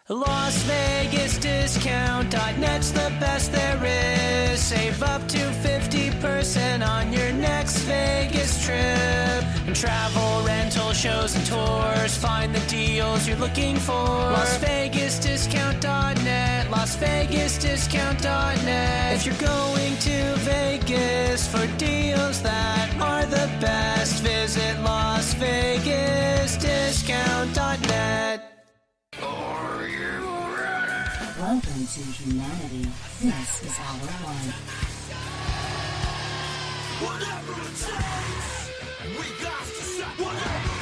Las Vegas Discount.net's the best there is. Save up to 50% on your next Vegas trip. And travel, rental, shows, and tours. Find the deals you're looking for. Las Vegas Discount.net. Las Vegas Discount.net. If you're going to Vegas for deals that are the best, visit Las Vegas Discount.net. Welcome to humanity. This is Hour 1. Whatever it takes, we got to stop. Whatever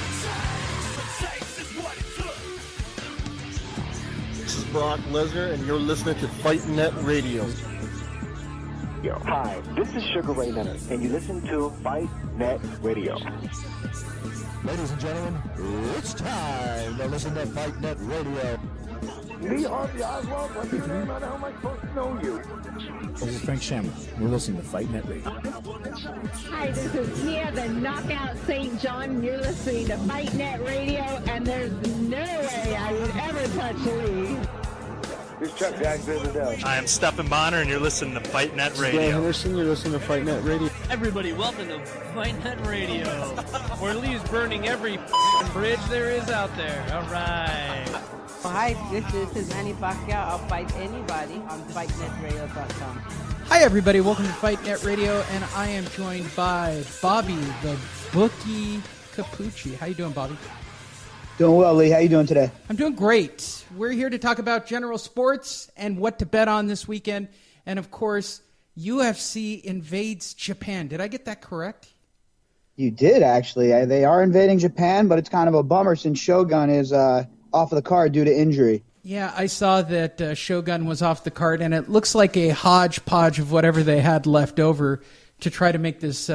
it takes is what it took. This is Brock Lesnar, and you're listening to FightNet Radio. Yo, hi, this is Sugar Ray Leonard, and you listen to FightNet Radio. Ladies and gentlemen, it's time to listen to FightNet Radio. Me, Harvey Oswald, what's your name? How am I supposed to know you? This is Frank Shamrock. You're listening to FightNet Radio. Hi, this is Tia, the Knockout St. John. You're listening to FightNet Radio, and there's no way I would ever touch Lee. This is Chuck Jackson. I am Stephen Bonner, and you're listening to FightNet Radio. Dan Henderson, you're listening to FightNet Radio. Everybody, welcome to FightNet Radio, where Lee's burning every bridge there is out there. All right. Hi, this is Manny Pacquiao. I'll fight anybody on FightNetRadio.com. Hi, everybody. Welcome to FightNet Radio, and I am joined by Bobby, the Bookie Capucci. How you doing, Bobby? Doing well, Lee. How you doing today? I'm doing great. We're here to talk about general sports and what to bet on this weekend. And, of course, UFC invades Japan. Did I get that correct? You did, actually. They are invading Japan, but it's kind of a bummer since Shogun is off of the card due to injury. Yeah, I saw that Shogun was off the card, and it looks like a hodgepodge of whatever they had left over to try to make this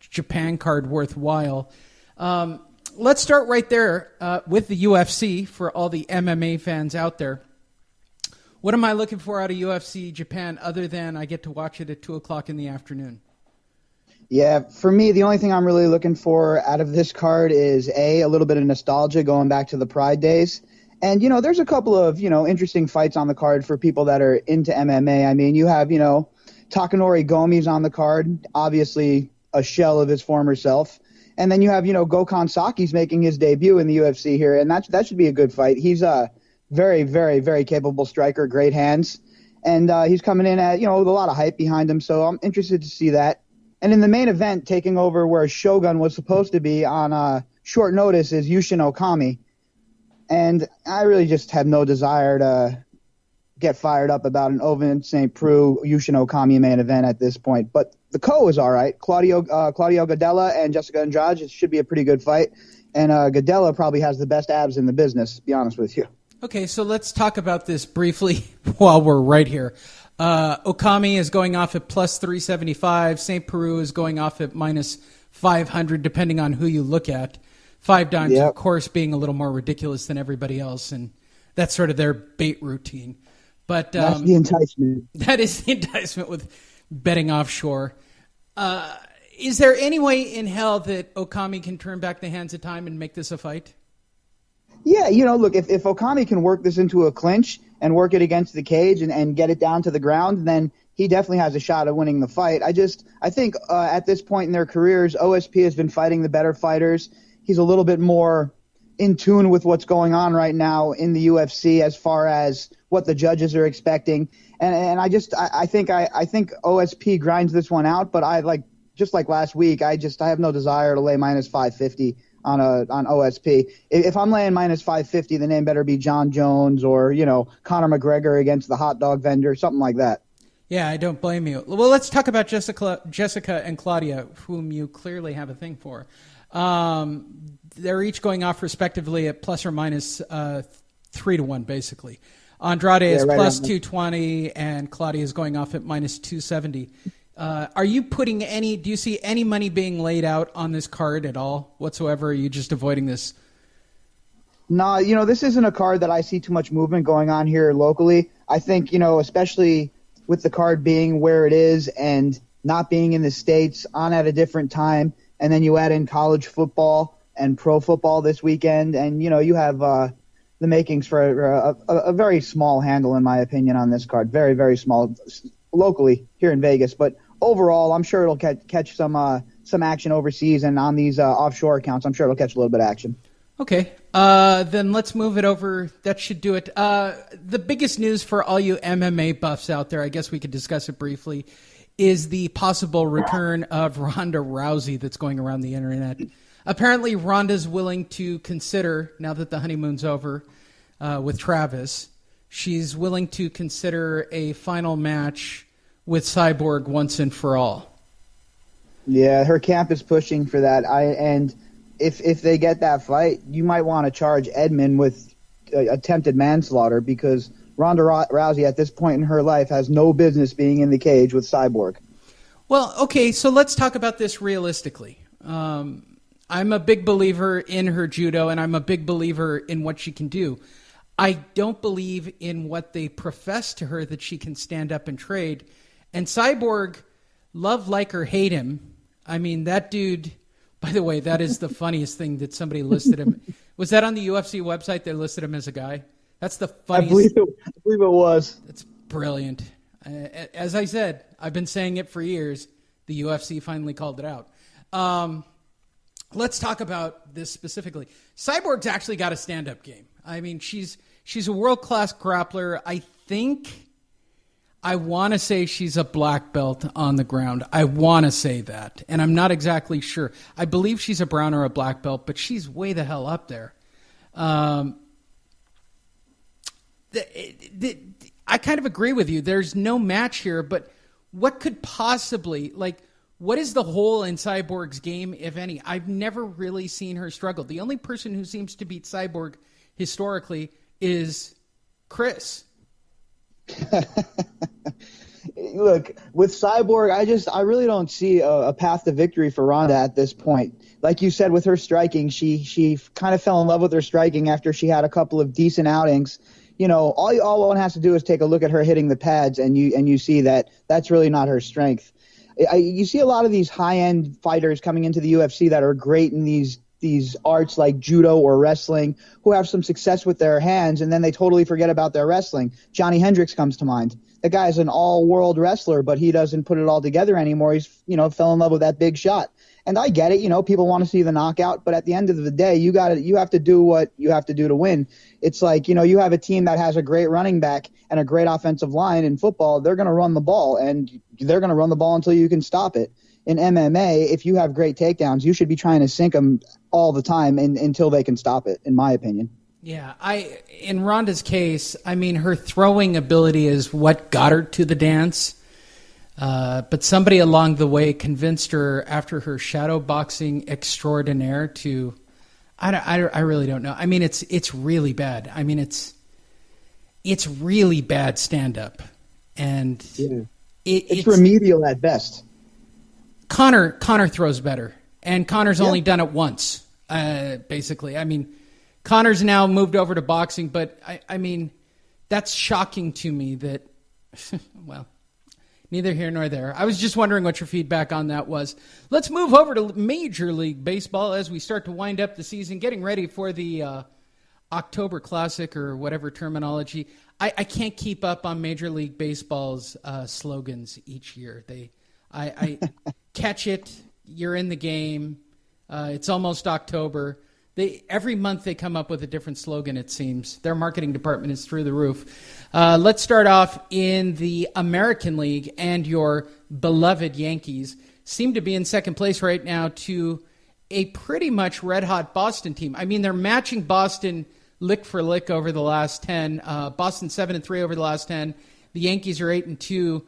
Japan card worthwhile. Let's start right there with the UFC for all the MMA fans out there. What am I looking for out of UFC Japan other than I get to watch it at 2 o'clock in the afternoon? Yeah, for me, the only thing I'm really looking for out of this card is, A little bit of nostalgia going back to the Pride days. And, there's a couple of, interesting fights on the card for people that are into MMA. I mean, you have, Takanori Gomi's on the card, obviously a shell of his former self. And then you have, Gokhan Saki's making his debut in the UFC here, and that should be a good fight. He's a very, very, very capable striker, great hands. And he's coming in at, with a lot of hype behind him, so I'm interested to see that. And in the main event, taking over where Shogun was supposed to be on short notice is Yushin Okami. And I really just have no desire to get fired up about an Ovince St. Preux Yushin Okami main event at this point. But the is all right. Claudio Gadella and Jessica Andrade, it should be a pretty good fight. And Gadella probably has the best abs in the business, to be honest with you. Okay, so let's talk about this briefly while we're right here. Okami is going off at plus 375. St. Preux is going off at minus 500, depending on who you look at. 5 dimes, Yep. Of course, being a little more ridiculous than everybody else, and that's sort of their bait routine. But that's the enticement. That is the enticement with betting offshore. Is there any way in hell that Okami can turn back the hands of time and make this a fight? Yeah, look, if Okami can work this into a clinch and work it against the cage and get it down to the ground, then he definitely has a shot at winning the fight. I think at this point in their careers, OSP has been fighting the better fighters. He's a little bit more in tune with what's going on right now in the UFC as far as what the judges are expecting. And I think OSP grinds this one out, but just like last week, I have no desire to lay minus 550 on OSP. If I'm laying minus 550, the name better be John Jones or, Conor McGregor against the hot dog vendor, something like that. Yeah, I don't blame you. Well, let's talk about Jessica and Claudia, whom you clearly have a thing for. They're each going off respectively at plus or minus 3-1, basically. Andrade is right plus 220, and Claudia is going off at minus 270. Do you see any money being laid out on this card at all whatsoever? Or are you just avoiding this? No, this isn't a card that I see too much movement going on here locally. I think, especially with the card being where it is and not being in the States on at a different time, and then you add in college football and pro football this weekend, and, you have the makings for a very small handle, in my opinion, on this card. Very, very small locally here in Vegas. But overall, I'm sure it'll catch some action overseas, and on these offshore accounts, I'm sure it'll catch a little bit of action. Okay, then let's move it over. That should do it. The biggest news for all you MMA buffs out there, I guess we could discuss it briefly, is the possible return of Ronda Rousey that's going around the internet. Apparently, Ronda's willing to consider, now that the honeymoon's over with Travis, she's willing to consider a final match with Cyborg once and for all. Yeah, her camp is pushing for that. And if they get that fight, you might want to charge Edmund with attempted manslaughter, because Ronda Rousey at this point in her life has no business being in the cage with Cyborg. Well, okay, so let's talk about this realistically. I'm a big believer in her judo, and I'm a big believer in what she can do. I don't believe in what they profess to her, that she can stand up and trade. And Cyborg, love, like, or hate him, I mean, that dude, by the way, that is the funniest thing that somebody listed him. Was that on the UFC website they listed him as a guy? That's the funniest. I believe it was. That's brilliant. As I said, I've been saying it for years. The UFC finally called it out. Let's talk about this specifically. Cyborg's actually got a stand-up game. I mean, she's a world-class grappler. I want to say she's a black belt on the ground. I want to say that, and I'm not exactly sure. I believe she's a brown or a black belt, but she's way the hell up there. I kind of agree with you. There's no match here, but what could possibly, what is the hole in Cyborg's game, if any? I've never really seen her struggle. The only person who seems to beat Cyborg historically is Chris. Look, with Cyborg, I really don't see a path to victory for Ronda at this point. Like you said, with her striking, she kind of fell in love with her striking after she had a couple of decent outings. You know, all one has to do is take a look at her hitting the pads, and you see that that's really not her strength. You see a lot of these high-end fighters coming into the UFC that are great in these arts like judo or wrestling, who have some success with their hands, and then they totally forget about their wrestling. Johnny Hendricks comes to mind. The guy's an all-world wrestler, but he doesn't put it all together anymore. He's, fell in love with that big shot. And I get it, people want to see the knockout, but at the end of the day, you have to do what you have to do to win. It's like, you have a team that has a great running back and a great offensive line in football. They're going to run the ball, and they're going to run the ball until you can stop it. In MMA, if you have great takedowns, you should be trying to sink them all the time until they can stop it, in my opinion. Yeah, in Ronda's case, I mean, her throwing ability is what got her to the dance. But somebody along the way convinced her, after her shadow boxing extraordinaire, to I really don't know. I mean, it's really bad. I mean, it's really bad stand up, and it's remedial at best. Connor throws better, and Connor's only done it once, basically. I mean, Connor's now moved over to boxing, but I mean, that's shocking to me that, well, neither here nor there. I was just wondering what your feedback on that was. Let's move over to Major League Baseball as we start to wind up the season, getting ready for the October Classic, or whatever terminology. I can't keep up on Major League Baseball's slogans each year. I catch it. You're in the game. It's almost October. Every month they come up with a different slogan, it seems. Their marketing department is through the roof. Let's start off in the American League, and your beloved Yankees seem to be in second place right now to a pretty much red-hot Boston team. I mean, they're matching Boston lick for lick over the last 10. Boston 7-3 over the last 10. The Yankees are 8-2.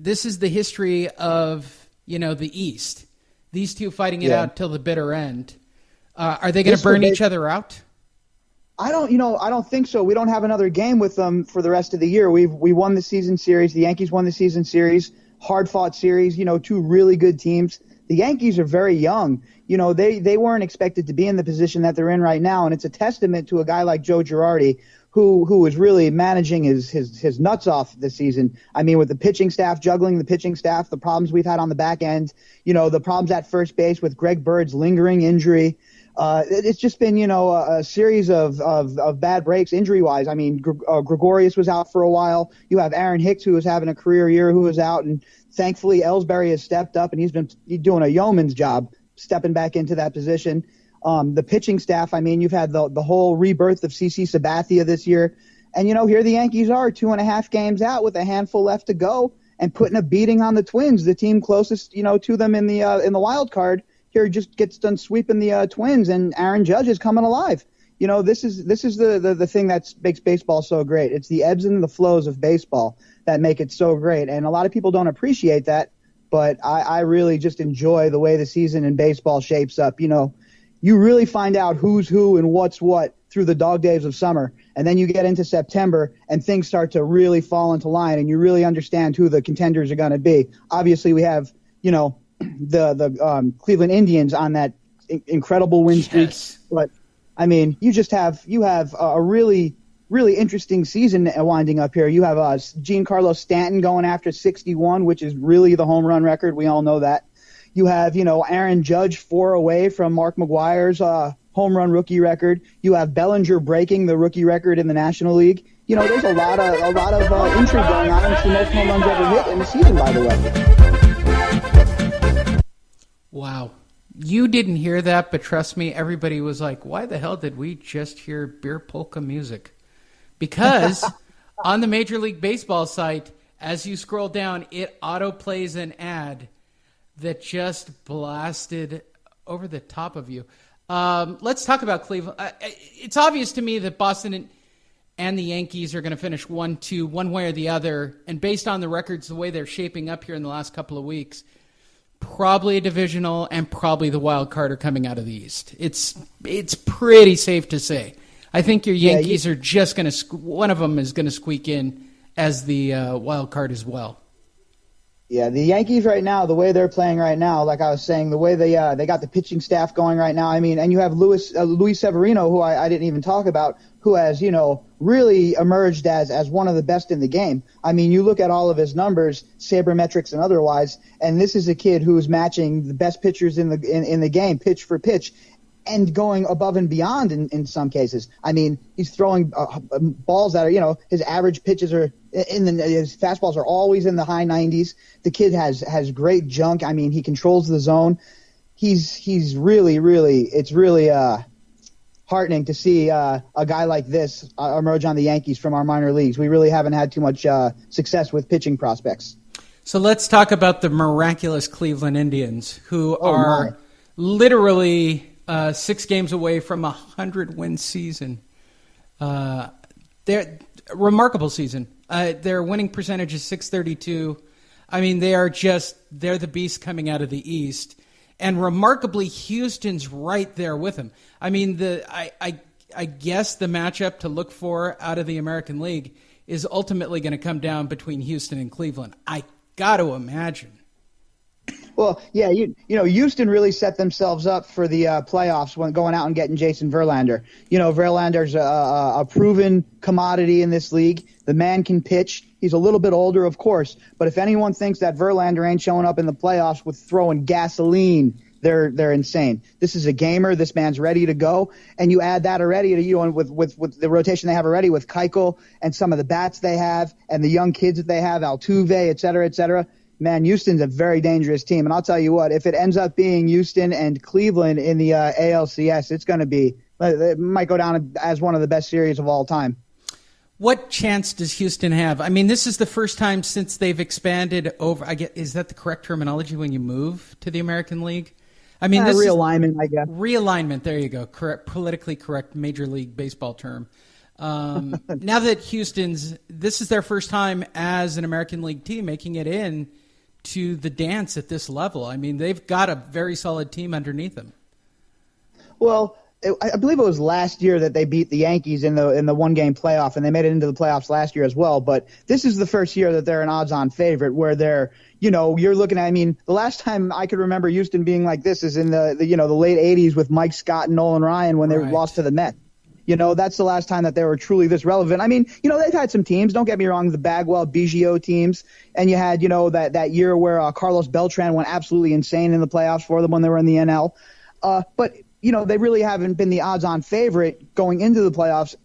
This is the history of, the East. These two fighting it out till the bitter end. Are they going to burn each other out? I don't think so. We don't have another game with them for the rest of the year. We won the season series. The Yankees won the season series. Hard-fought series. Two really good teams. The Yankees are very young. They weren't expected to be in the position that they're in right now, and it's a testament to a guy like Joe Girardi, who is really managing his nuts off this season. I mean, with the pitching staff, juggling the pitching staff, the problems we've had on the back end, the problems at first base with Greg Bird's lingering injury. It's just been, a series of bad breaks injury-wise. I mean, Gregorius was out for a while. You have Aaron Hicks, who was having a career year, who was out, and thankfully Ellsbury has stepped up, and he's doing a yeoman's job stepping back into that position. The pitching staff, I mean, you've had the whole rebirth of CC Sabathia this year. And, here the Yankees are 2.5 games out with a handful left to go and putting a beating on the Twins, the team closest, to them in the wild card. Here just gets done sweeping the Twins, and Aaron Judge is coming alive. This is the thing that makes baseball so great. It's the ebbs and the flows of baseball that make it so great. And a lot of people don't appreciate that, but I really just enjoy the way the season in baseball shapes up. You really find out who's who and what's what through the dog days of summer. And then you get into September and things start to really fall into line and you really understand who the contenders are going to be. Obviously we have, the Cleveland Indians on that incredible win streak. Yes. But I mean, you have a really, really interesting season winding up here. You have Giancarlo Stanton going after 61, which is really the home run record. We all know that. You have, Aaron Judge 4 away from Mark McGwire's home run rookie record. You have Bellinger breaking the rookie record in the National League. There's a lot of intrigue going on. It's the most home runs ever hit in the season, by the way. Wow. You didn't hear that, but trust me, everybody was like, why the hell did we just hear beer polka music? Because on the Major League Baseball site, as you scroll down, it auto-plays an ad that just blasted over the top of you. Let's talk about Cleveland. It's obvious to me that Boston and the Yankees are going to finish 1-2, one way or the other. And based on the records, the way they're shaping up here in the last couple of weeks, probably a divisional and probably the wild card are coming out of the East. It's pretty safe to say. I think your Yankees are just going to one of them is going to squeak in as the wild card as well. Yeah, the Yankees right now, the way they're playing right now, like I was saying, the way they got the pitching staff going right now. I mean, and you have Luis Severino, who I didn't even talk about, who has, really emerged as one of the best in the game. I mean, you look at all of his numbers, sabermetrics and otherwise, and this is a kid who is matching the best pitchers in the game, pitch for pitch, and going above and beyond in some cases. I mean, he's throwing balls that are, his average pitches are his fastballs are always in the high 90s. The kid has great junk. I mean, he controls the zone. He's really, it's really heartening to see a guy like this emerge on the Yankees from our minor leagues. We really haven't had too much success with pitching prospects. So let's talk about the miraculous Cleveland Indians, who are literally 6 games away from a 100-win season. They're a remarkable season. Their winning percentage is .632. I mean, they're the beast coming out of the East. And remarkably, Houston's right there with them. I mean, I guess the matchup to look for out of the American League is ultimately going to come down between Houston and Cleveland. I got to imagine. Well, yeah, Houston really set themselves up for the playoffs when going out and getting Jason Verlander. Verlander's a proven commodity in this league. The man can pitch. He's a little bit older, of course, but if anyone thinks that Verlander ain't showing up in the playoffs with throwing gasoline, they're insane. This is a gamer. This man's ready to go, and you add that already to with the rotation they have already with Keuchel and some of the bats they have and the young kids that they have, Altuve, et cetera, et cetera. Man, Houston's a very dangerous team. And I'll tell you what, if it ends up being Houston and Cleveland in the ALCS, it might go down as one of the best series of all time. What chance does Houston have? I mean, this is the first time since they've expanded over. Is that the correct terminology when you move to the American League? I mean, this realignment, I guess. Realignment, there you go. Correct, politically correct Major League Baseball term. Now that this is their first time as an American League team making it in to the dance at this level. I mean, they've got a very solid team underneath them. Well, I believe it was last year that they beat the Yankees in the one-game playoff, and they made it into the playoffs last year as well. But this is the first year that they're an odds-on favorite, where they're, you're looking at. I mean, the last time I could remember Houston being like this is in the late '80s with Mike Scott and Nolan Ryan when they lost to the Mets. That's the last time that they were truly this relevant. I mean, they've had some teams. Don't get me wrong, the Bagwell, Biggio teams, and you had that year where Carlos Beltran went absolutely insane in the playoffs for them when they were in the NL. But you know, they really haven't been the odds-on favorite going into the playoffs